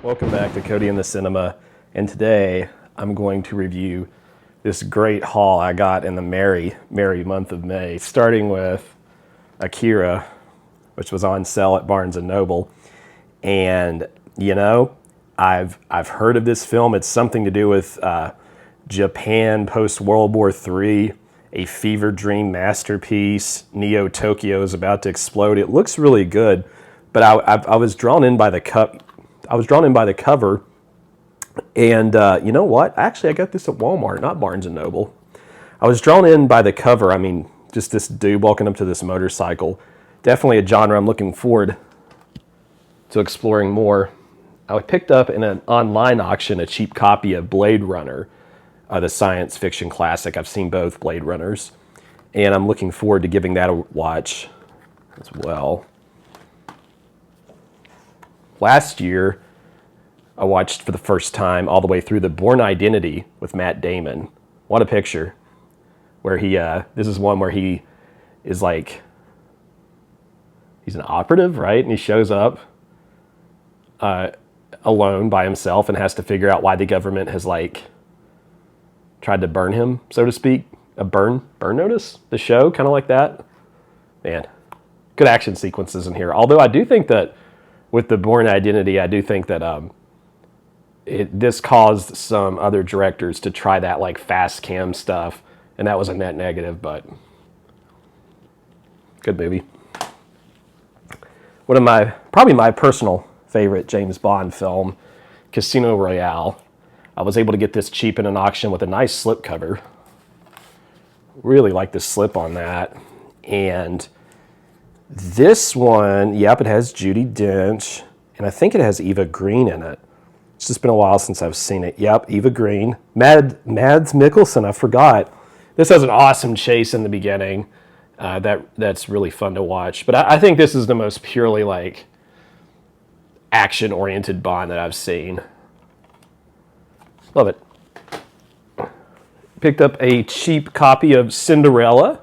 Welcome back to Cody in the Cinema, and today I'm going to review this great haul I got in the merry month of May, starting with Akira, which was on sale at Barnes & Noble. And, you know, I've heard of this film. It's something to do with Japan post-World War III, a fever dream masterpiece. Neo Tokyo is about to explode. It looks really good, but I was drawn in by the cover, and you know what? Actually, I got this at Walmart, not Barnes & Noble. I was drawn in by the cover. I mean, just this dude walking up to this motorcycle. Definitely a genre I'm looking forward to exploring more. I picked up in an online auction a cheap copy of Blade Runner, the science fiction classic. I've seen both Blade Runners, and I'm looking forward to giving that a watch as well. Last year, I watched for the first time all the way through the Bourne Identity with Matt Damon. What a picture. Where he, this is one where he is like, he's an operative, right? And he shows up alone by himself and has to figure out why the government has like tried to burn him, so to speak. A burn notice, the show, kind of like that. Man, good action sequences in here. Although I do think that with the Bourne Identity, I do think that this caused some other directors to try that like fast cam stuff, and that was a net negative, but good movie. One of probably my personal favorite James Bond film, Casino Royale. I was able to get this cheap in an auction with a nice slipcover. Really like the slip on that. And this one, yep, it has Judi Dench, and I think it has Eva Green in it. It's just been a while since I've seen it. Yep, Eva Green. Mads Mikkelsen, I forgot. This has an awesome chase in the beginning. That's really fun to watch. But I think this is the most purely like action-oriented Bond that I've seen. Love it. Picked up a cheap copy of Cinderella,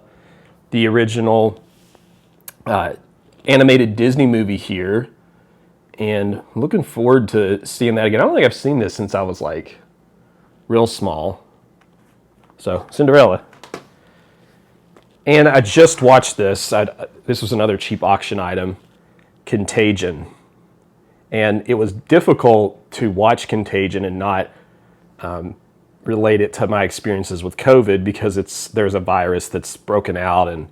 the original animated Disney movie here, and looking forward to seeing that again. I don't think I've seen this since I was like real small. So Cinderella. And I just watched this. This was another cheap auction item, Contagion. And it was difficult to watch Contagion and not relate it to my experiences with COVID, because there's a virus that's broken out, and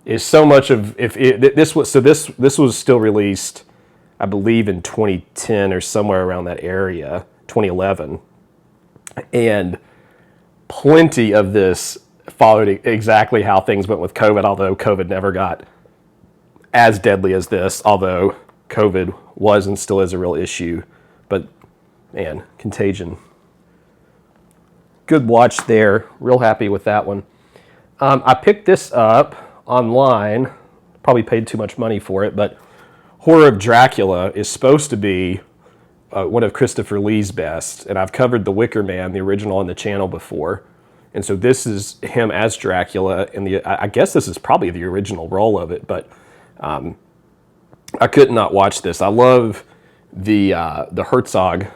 is so much of this was still released, I believe, in 2010 or somewhere around that area, 2011, and plenty of this followed exactly how things went with COVID. Although COVID never got as deadly as this, although COVID was and still is a real issue. But man, Contagion, good watch there. Real happy with that one. I picked this up online, probably paid too much money for it, but Horror of Dracula is supposed to be one of Christopher Lee's best, and I've covered The Wicker Man, the original, on the channel before, and so this is him as Dracula, and I guess this is probably the original role of it, but I could not watch this. I love the Herzog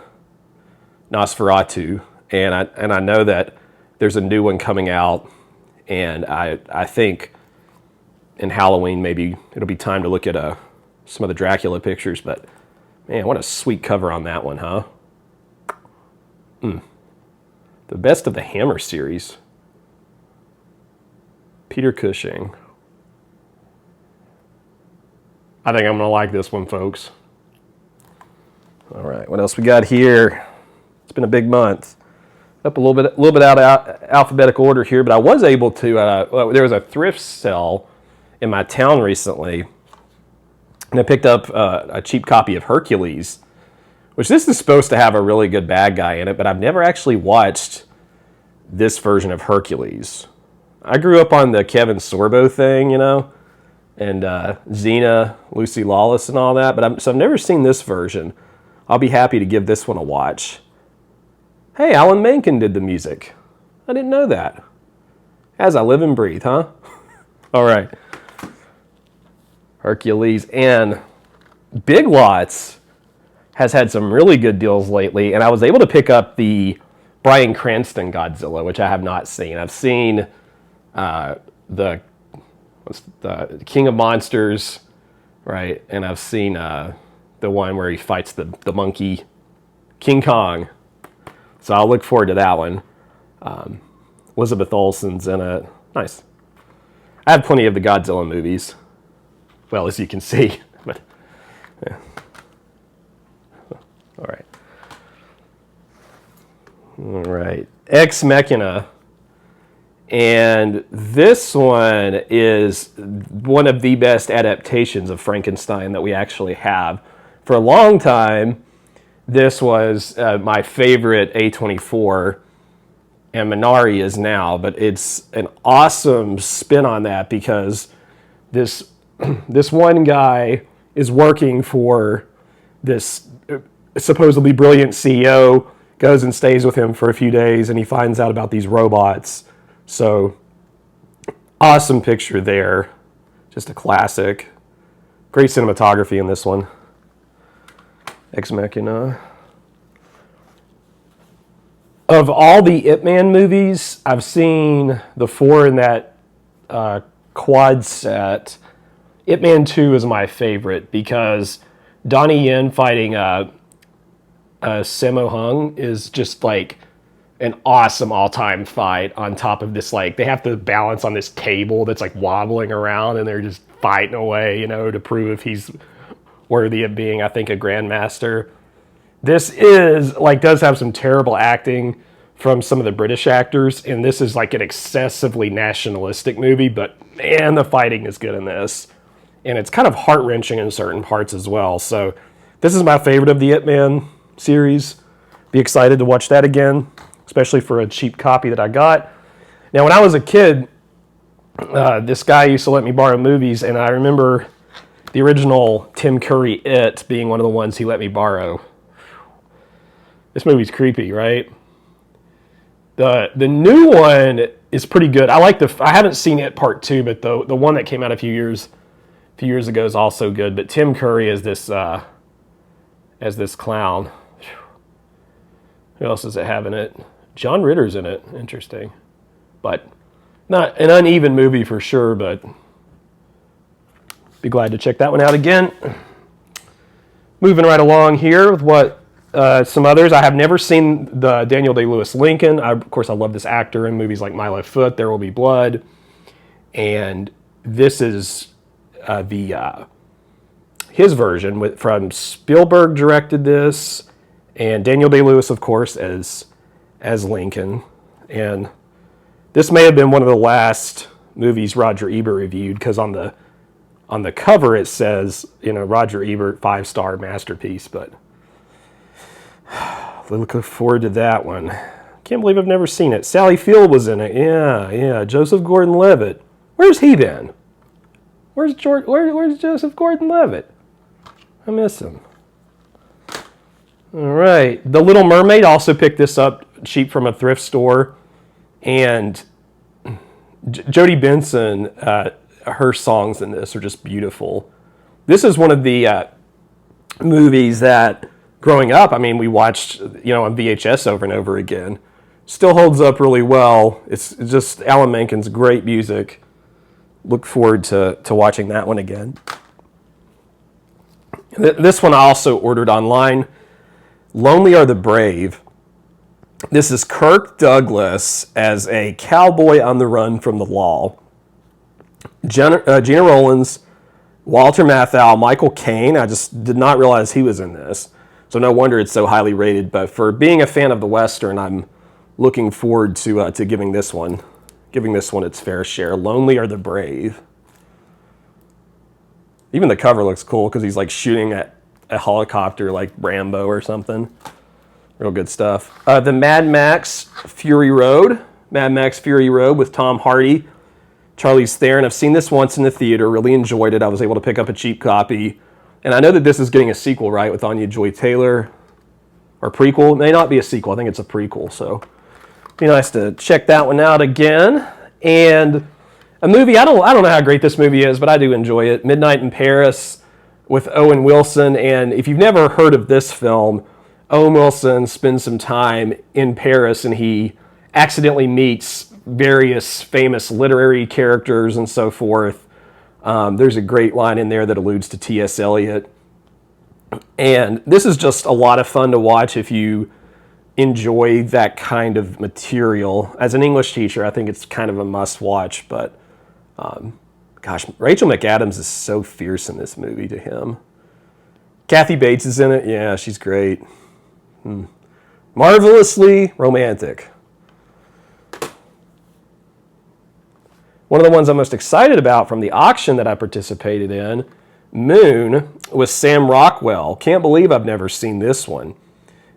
Nosferatu, and I know that there's a new one coming out, and I think in Halloween maybe it'll be time to look at some of the Dracula pictures. But man, what a sweet cover on that one, huh? The best of the Hammer series. Peter Cushing. I think I'm gonna like this one, folks. All right, what else we got here? It's been a big month. Up a little bit out of alphabetical order here, but I was able to. There was a thrift sale in my town recently, and I picked up a cheap copy of Hercules, which this is supposed to have a really good bad guy in it, but I've never actually watched this version of Hercules. I grew up on the Kevin Sorbo thing, you know, and Xena, Lucy Lawless, and all that, but so I've never seen this version. I'll be happy to give this one a watch. Hey, Alan Menken did the music. I didn't know that. As I live and breathe, huh? All right. Hercules and Big Lots. has had some really good deals lately, and I was able to pick up the Bryan Cranston Godzilla, which I have not seen. I've seen the King of Monsters, right? And I've seen the one where he fights the monkey, King Kong. So I'll look forward to that one. Elizabeth Olsen's in it. Nice. I have plenty of the Godzilla movies. Well, as you can see. But, yeah. All right. Ex Machina. And this one is one of the best adaptations of Frankenstein that we actually have. For a long time, this was my favorite A24, and Minari is now, but it's an awesome spin on that because this one guy is working for this supposedly brilliant CEO, goes and stays with him for a few days, and he finds out about these robots. So, awesome picture there. Just a classic. Great cinematography in this one. Ex Machina. Of all the Ip Man movies, I've seen the 4 in that quad set. Ip Man 2 is my favorite because Donnie Yen fighting Sammo Hung is just like an awesome all-time fight on top of this, like, they have to balance on this table that's like wobbling around and they're just fighting away, to prove if he's worthy of being, I think, a grandmaster. This does have some terrible acting from some of the British actors, and this is like an excessively nationalistic movie, but man, the fighting is good in this. And it's kind of heart-wrenching in certain parts as well. So this is my favorite of the Ip Man series. Be excited to watch that again, especially for a cheap copy that I got. Now, when I was a kid, this guy used to let me borrow movies, and I remember the original Tim Curry It being one of the ones he let me borrow. This movie's creepy, right? The new one is pretty good. I haven't seen It Part 2, but the one that came out a few years ago is also good. But Tim Curry as this clown. Who else does it have in it? John Ritter's in it. Interesting. But not an uneven movie for sure, but be glad to check that one out again. Moving right along here with some others. I have never seen the Daniel Day-Lewis Lincoln. Of course, I love this actor in movies like My Left Foot, There Will Be Blood. And this is his version from Spielberg directed this. And Daniel Day-Lewis, of course, as Lincoln. And this may have been one of the last movies Roger Ebert reviewed, because on the cover it says, Roger Ebert 5-star masterpiece. But looking forward to that one. Can't believe I've never seen it. Sally Field was in it. Yeah. Joseph Gordon-Levitt. Where's he been? Where's Joseph Gordon-Levitt? I miss him. All right. The Little Mermaid, also picked this up cheap from a thrift store. And Jodie Benson, her songs in this are just beautiful. This is one of the movies that, growing up, we watched, on VHS over and over again. Still holds up really well. It's just Alan Menken's great music. Look forward to watching that one again. This one I also ordered online. Lonely Are the Brave. This is Kirk Douglas as a cowboy on the run from the law. Gina Rowlands, Walter Matthau, Michael Caine. I just did not realize he was in this. So no wonder it's so highly rated. But for being a fan of the Western, I'm looking forward to giving this one its fair share. Lonely Are the Brave. Even the cover looks cool because he's like shooting at a helicopter like Rambo or something. Real good stuff. The Mad Max Fury Road with Tom Hardy, Charlize Theron. I've seen this once in the theater, really enjoyed it. I was able to pick up a cheap copy. And I know that this is getting a sequel, right, with Anya Joy-Taylor. Or prequel. It may not be a sequel. I think it's a prequel. So it'd be nice to check that one out again. And a movie, I don't know how great this movie is, but I do enjoy it. Midnight in Paris. with Owen Wilson. And if you've never heard of this film, Owen Wilson spends some time in Paris and he accidentally meets various famous literary characters and so forth. There's a great line in there that alludes to T.S. Eliot. And this is just a lot of fun to watch if you enjoy that kind of material. As an English teacher, I think it's kind of a must-watch, but gosh, Rachel McAdams is so fierce in this movie to him. Kathy Bates is in it. Yeah, she's great. Marvelously romantic. One of the ones I'm most excited about from the auction that I participated in, Moon, was Sam Rockwell. Can't believe I've never seen this one.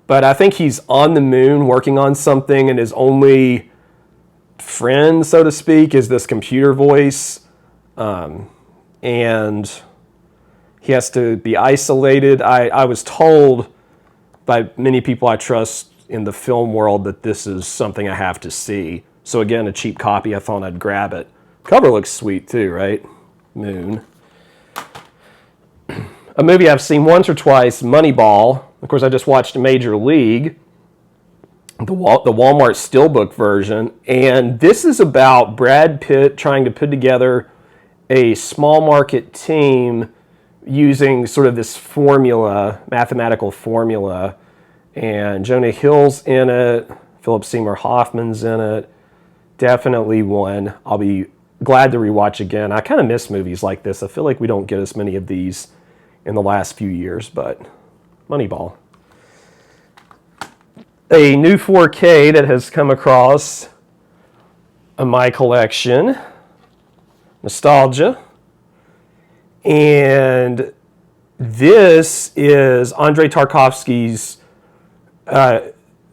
But I think he's on the moon working on something, and his only friend, so to speak, is this computer voice. And he has to be isolated. I was told by many people I trust in the film world that this is something I have to see. So again, a cheap copy, I thought I'd grab it. Cover looks sweet too, right? Moon. A movie I've seen once or twice, Moneyball. Of course, I just watched Major League, the Walmart Steelbook version. And this is about Brad Pitt trying to put together a small market team using sort of this formula, mathematical formula. And Jonah Hill's in it. Philip Seymour Hoffman's in it. Definitely one I'll be glad to rewatch again. I kind of miss movies like this. I feel like we don't get as many of these in the last few years, but Moneyball. A new 4K that has come across my collection, Nostalghia. And this is Andrei Tarkovsky's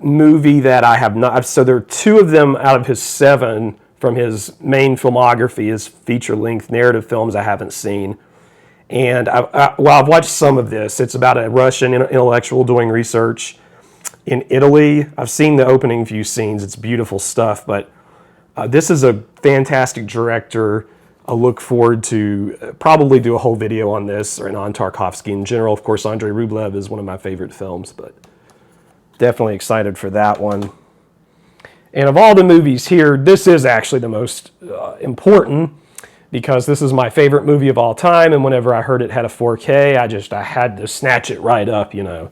movie that I have not. So there are two of them out of his 7 from his main filmography, his feature-length narrative films I haven't seen. And I've watched some of this. It's about a Russian intellectual doing research in Italy. I've seen the opening few scenes. It's beautiful stuff. But this is a fantastic director. I look forward to probably do a whole video on this or on Tarkovsky in general. Of course, Andrei Rublev is one of my favorite films, but definitely excited for that one. And of all the movies here, this is actually the most important because this is my favorite movie of all time. And whenever I heard it had a 4K, I had to snatch it right up, and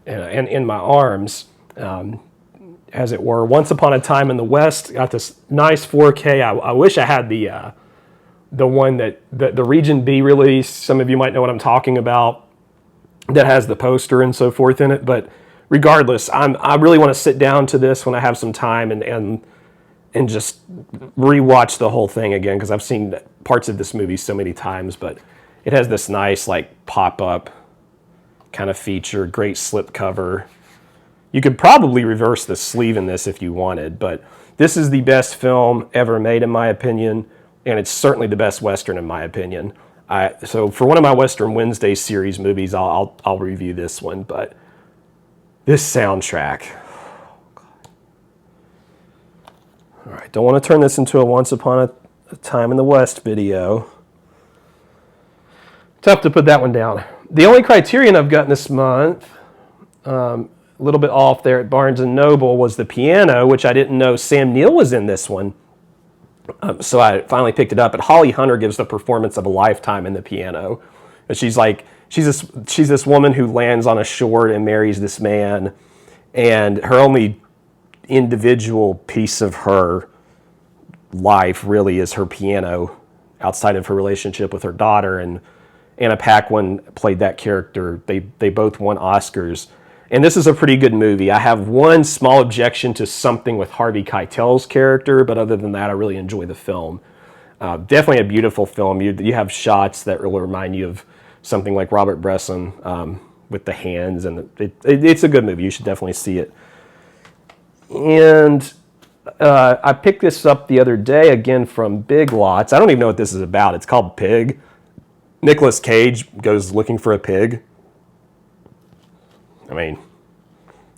in my arms, as it were. Once Upon a Time in the West got this nice 4K. I wish I had the one that the Region B release. Some of you might know what I'm talking about. That has the poster and so forth in it, but regardless, I really want to sit down to this when I have some time and just rewatch the whole thing again because I've seen parts of this movie so many times. But it has this nice pop-up kind of feature, great slip cover. You could probably reverse the sleeve in this if you wanted, but this is the best film ever made in my opinion, and it's certainly the best Western in my opinion. So for one of my Western Wednesday series movies, I'll review this one, but this soundtrack. All right, don't want to turn this into a Once Upon a Time in the West video. Tough to put that one down. The only Criterion I've gotten this month, a little bit off there at Barnes & Noble, was The Piano, which I didn't know Sam Neill was in this one. So I finally picked it up. But Holly Hunter gives the performance of a lifetime in The Piano. And she's this woman who lands on a shore and marries this man, and her only individual piece of her life really is her piano outside of her relationship with her daughter. And Anna Paquin played that character. They both won Oscars. And this is a pretty good movie. I have one small objection to something with Harvey Keitel's character, but other than that, I really enjoy the film. Definitely a beautiful film. You have shots that will remind you of something like Robert Bresson with the hands, and it's a good movie. You should definitely see it. And I picked this up the other day, again from Big Lots. I don't even know what this is about. It's called Pig. Nicolas Cage goes looking for a pig. I mean,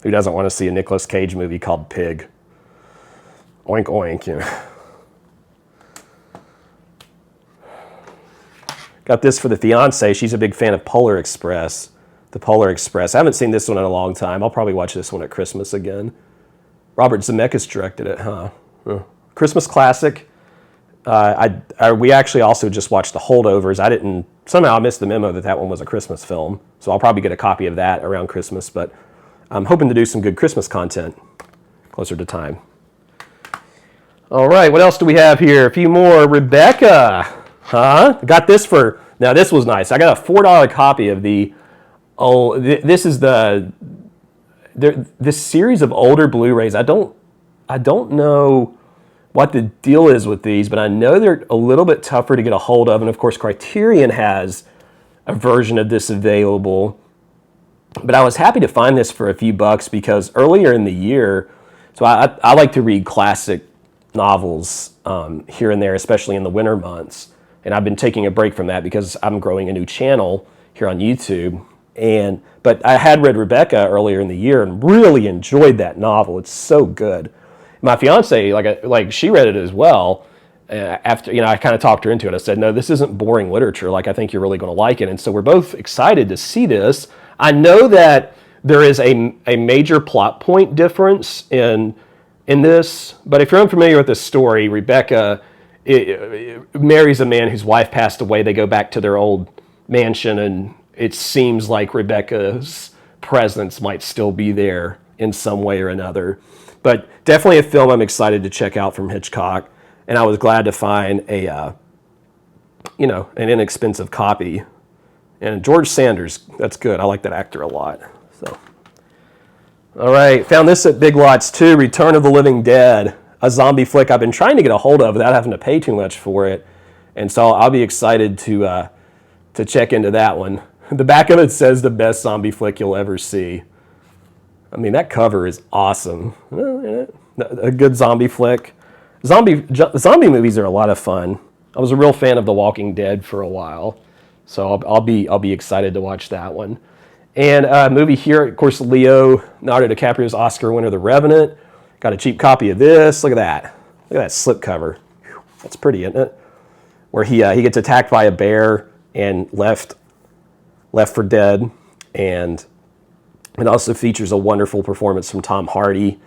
who doesn't want to see a Nicolas Cage movie called Pig? Oink, oink, Got this for the fiance. She's a big fan of Polar Express. The Polar Express. I haven't seen this one in a long time. I'll probably watch this one at Christmas again. Robert Zemeckis directed it, huh? Christmas classic. We actually also just watched The Holdovers. Somehow I missed the memo that one was a Christmas film. So I'll probably get a copy of that around Christmas. But I'm hoping to do some good Christmas content closer to time. All right, what else do we have here? A few more. Rebecca. Huh? Got this for, now this was nice. I got a $4 copy of this is this series of older Blu-rays. I don't know what the deal is with these, but I know they're a little bit tougher to get a hold of. And of course, Criterion has a version of this available. But I was happy to find this for a few bucks because earlier in the year, so I like to read classic novels here and there, especially in the winter months. And I've been taking a break from that because I'm growing a new channel here on YouTube. But I had read Rebecca earlier in the year and really enjoyed that novel. It's so good. My fiance, like she read it as well. After I kind of talked her into it. I said, "No, this isn't boring literature. Like I think you're really going to like it." And so we're both excited to see this. I know that there is a major plot point difference in this, but if you're unfamiliar with this story, Rebecca marries a man whose wife passed away. They go back to their old mansion, and it seems like Rebecca's presence might still be there in some way or another. But definitely a film I'm excited to check out from Hitchcock, and I was glad to find an inexpensive copy. And George Sanders, that's good. I like that actor a lot. So, all right, found this at Big Lots too. Return of the Living Dead, a zombie flick I've been trying to get a hold of without having to pay too much for it, and so I'll be excited to check into that one. The back of it says the best zombie flick you'll ever see. I mean, that cover is awesome. A good zombie flick. Zombie movies are a lot of fun. I was a real fan of The Walking Dead for a while. So I'll be excited to watch that one. And a movie here, of course, Leonardo DiCaprio's Oscar winner, The Revenant. Got a cheap copy of this. Look at that. Look at that slipcover. That's pretty, isn't it? Where he gets attacked by a bear and left for dead. And it also features a wonderful performance from Tom Hardy.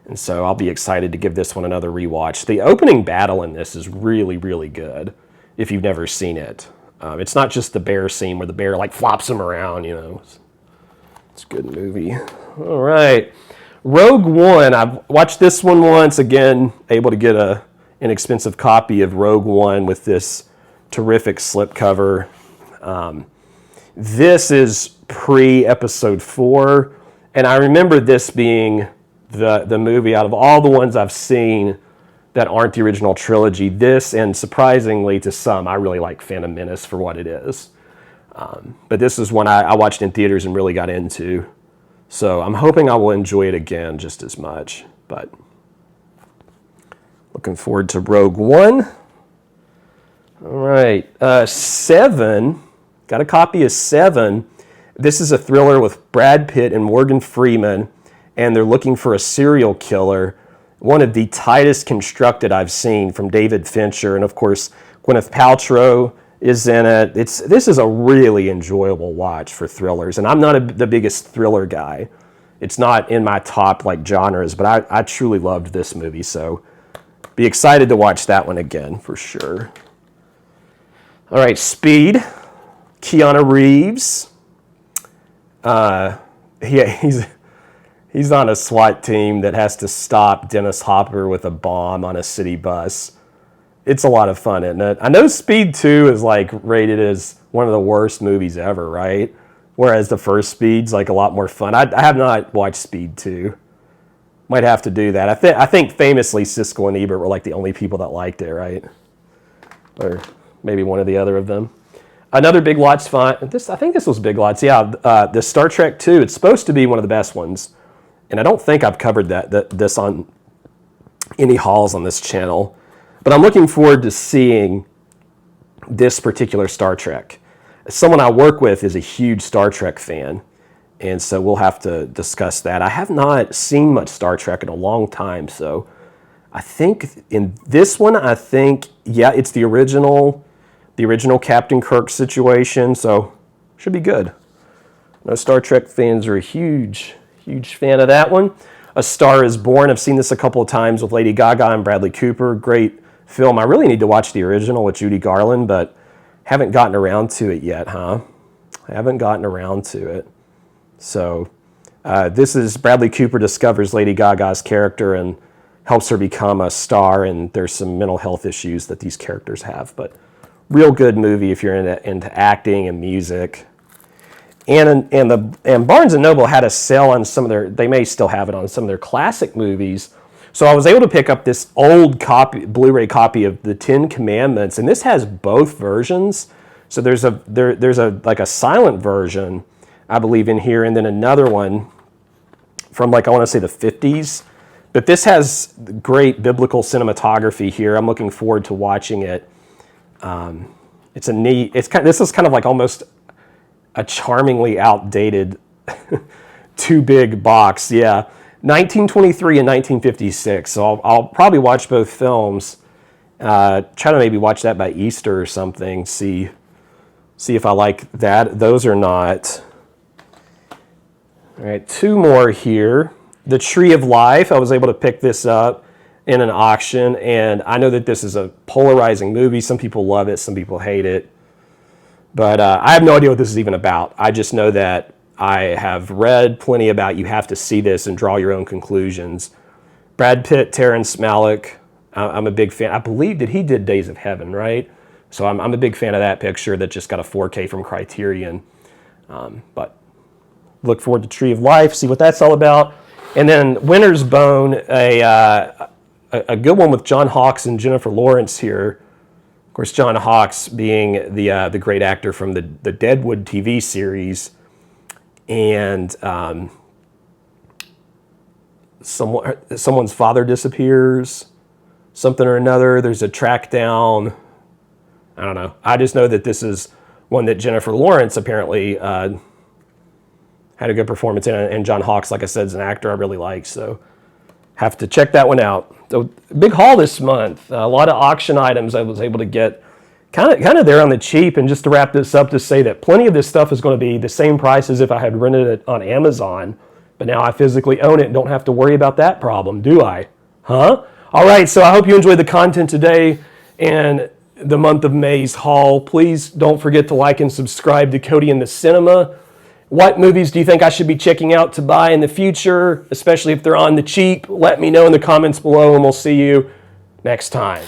And so I'll be excited to give this one another rewatch. The opening battle in this is really, really good if you've never seen it. It's not just the bear scene where the bear flops him around, It's a good movie. All right. Rogue One. I've watched this one once. Again, able to get an inexpensive copy of Rogue One with this terrific slipcover. This is pre-episode 4. And I remember this being the movie out of all the ones I've seen that aren't the original trilogy. This, and surprisingly to some, I really like Phantom Menace for what it is. But this is one I watched in theaters and really got into. So I'm hoping I will enjoy it again just as much. But looking forward to Rogue One. All right. 7. Got a copy of 7. This is a thriller with Brad Pitt and Morgan Freeman, and they're looking for a serial killer. One of the tightest constructed I've seen from David Fincher. And of course, Gwyneth Paltrow is in it. This is a really enjoyable watch for thrillers. And I'm not the biggest thriller guy. It's not in my top genres, but I truly loved this movie. So be excited to watch that one again for sure. All right, Speed. Keanu Reeves. He's on a SWAT team that has to stop Dennis Hopper with a bomb on a city bus. It's a lot of fun, isn't it? I know Speed 2 is rated as one of the worst movies ever, right? Whereas the first Speed's a lot more fun. I have not watched Speed 2. Might have to do that. I think famously Siskel and Ebert were the only people that liked it, right? Or maybe one or the other of them. Another Big Lots find. I think this was Big Lots. Yeah, the Star Trek 2. It's supposed to be one of the best ones. And I don't think I've covered this on any hauls on this channel. But I'm looking forward to seeing this particular Star Trek. Someone I work with is a huge Star Trek fan. And so we'll have to discuss that. I have not seen much Star Trek in a long time. So I think in this one, it's the original. the original Captain Kirk situation, so should be good. No Star Trek fans are a huge fan of that one. A Star is Born. I've seen this a couple of times with Lady Gaga and Bradley Cooper. Great film. I really need to watch the original with Judy Garland, but haven't gotten around to it yet, huh? I haven't gotten around to it. So this is Bradley Cooper discovers Lady Gaga's character and helps her become a star, and there's some mental health issues that these characters have. But real good movie if you're into acting and music. And Barnes & Noble had a sale on some of their, they may still have it on some of their classic movies. So I was able to pick up this old copy, Blu-ray copy of the Ten Commandments, and this has both versions. So there's a like a silent version, I believe, in here, and then another one from, like, I want to say the 50s. But this has great biblical cinematography here. I'm looking forward to watching it. It's a neat, this is kind of like almost a charmingly outdated too big box. Yeah, 1923 and 1956. So I'll probably watch both films. Try to maybe watch that by Easter or something. See if I like those or not. All right, two more here. The Tree of Life. I was able to pick this up in an auction, and I know that this is a polarizing movie. Some people love it, some people hate it. But I have no idea what this is even about. I just know that I have read plenty about you have to see this and draw your own conclusions. Brad Pitt, Terrence Malick, I'm a big fan. I believe that he did Days of Heaven, right? So I'm a big fan of that picture that just got a 4K from Criterion. But look forward to Tree of Life, see what that's all about. And then Winter's Bone, a good one with John Hawkes and Jennifer Lawrence here. Of course, John Hawkes being the great actor from the Deadwood TV series, and someone's father disappears, something or another. There's a track down. I don't know. I just know that this is one that Jennifer Lawrence apparently had a good performance in, and John Hawkes, like I said, is an actor I really like, so have to check that one out. So big haul this month. A lot of auction items I was able to get kind of there on the cheap. And just to wrap this up, to say that plenty of this stuff is going to be the same price as if I had rented it on Amazon. But now I physically own it and don't have to worry about that problem, do I? Huh? All right, so I hope you enjoyed the content today and the month of May's haul. Please don't forget to like and subscribe to Cody in the Cinema. What movies do you think I should be checking out to buy in the future, especially if they're on the cheap? Let me know in the comments below, and we'll see you next time.